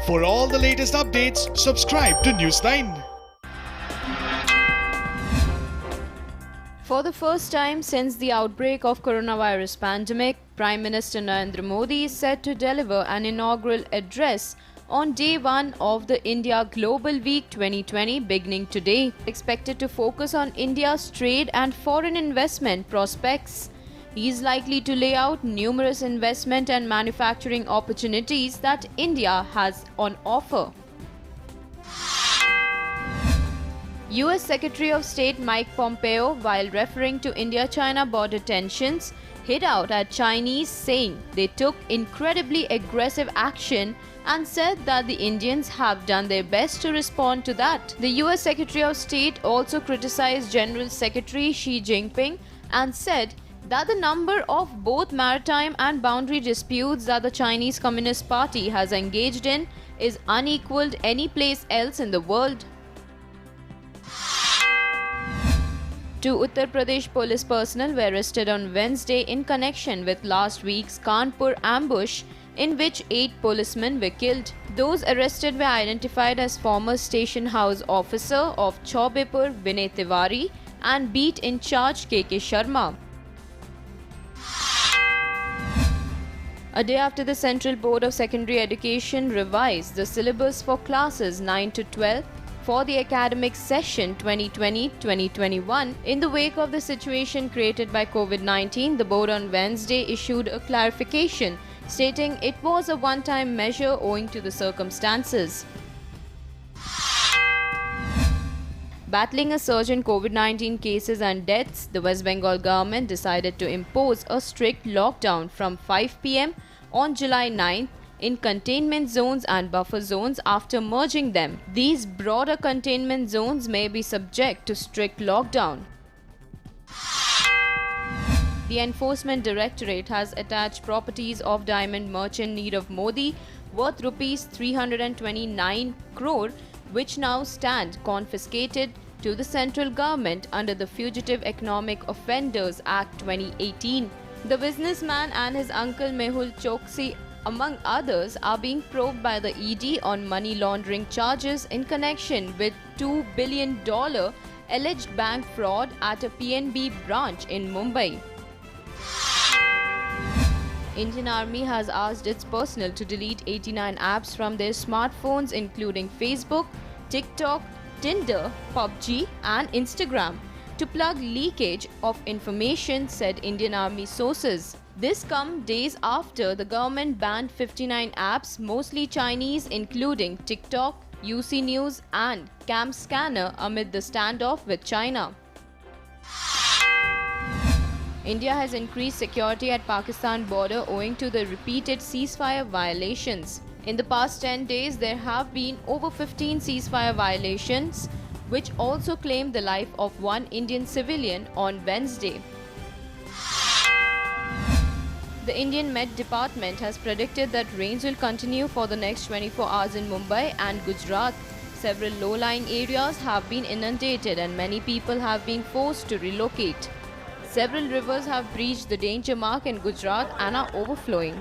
For all the latest updates, subscribe to News9. For the first time since the outbreak of coronavirus pandemic, Prime Minister Narendra Modi is set to deliver an inaugural address on day one of the India Global Week 2020 beginning today, expected to focus on India's trade and foreign investment prospects. He is likely to lay out numerous investment and manufacturing opportunities that India has on offer. US Secretary of State Mike Pompeo, while referring to India-China border tensions, hit out at Chinese, saying they took incredibly aggressive action and said that the Indians have done their best to respond to that. The US Secretary of State also criticized General Secretary Xi Jinping and said that the number of both maritime and boundary disputes that the Chinese Communist Party has engaged in is unequaled any place else in the world. Two Uttar Pradesh police personnel were arrested on Wednesday in connection with last week's Kanpur ambush, in which 8 policemen were killed. Those arrested were identified as former station house officer of Chaubepur Vinay Tiwari and beat in charge KK Sharma. A day after the Central Board of Secondary Education revised the syllabus for classes 9 to 12 for the academic session 2020-2021, in the wake of the situation created by COVID-19, the board on Wednesday issued a clarification stating it was a one-time measure owing to the circumstances. Battling a surge in COVID-19 cases and deaths, the West Bengal government decided to impose a strict lockdown from 5 p.m. on July 9th in containment zones and buffer zones after merging them. These broader containment zones may be subject to strict lockdown. The Enforcement Directorate has attached properties of diamond merchant Nirav Modi worth Rs 329 crore, which now stand confiscated to the central government under the Fugitive Economic Offenders Act 2018. The businessman and his uncle Mehul Choksi, among others, are being probed by the ED on money laundering charges in connection with $2 billion alleged bank fraud at a PNB branch in Mumbai. Indian Army has asked its personnel to delete 89 apps from their smartphones, including Facebook, TikTok, Tinder, PUBG and Instagram, to plug leakage of information, said Indian Army sources. This comes days after the government banned 59 apps, mostly Chinese, including TikTok, UC News and Cam Scanner, amid the standoff with China. India has increased security at Pakistan border owing to the repeated ceasefire violations. In the past 10 days, there have been over 15 ceasefire violations, which also claimed the life of one Indian civilian on Wednesday. The Indian Met Department has predicted that rains will continue for the next 24 hours in Mumbai and Gujarat. Several low-lying areas have been inundated and many people have been forced to relocate. Several rivers have breached the danger mark in Gujarat and are overflowing.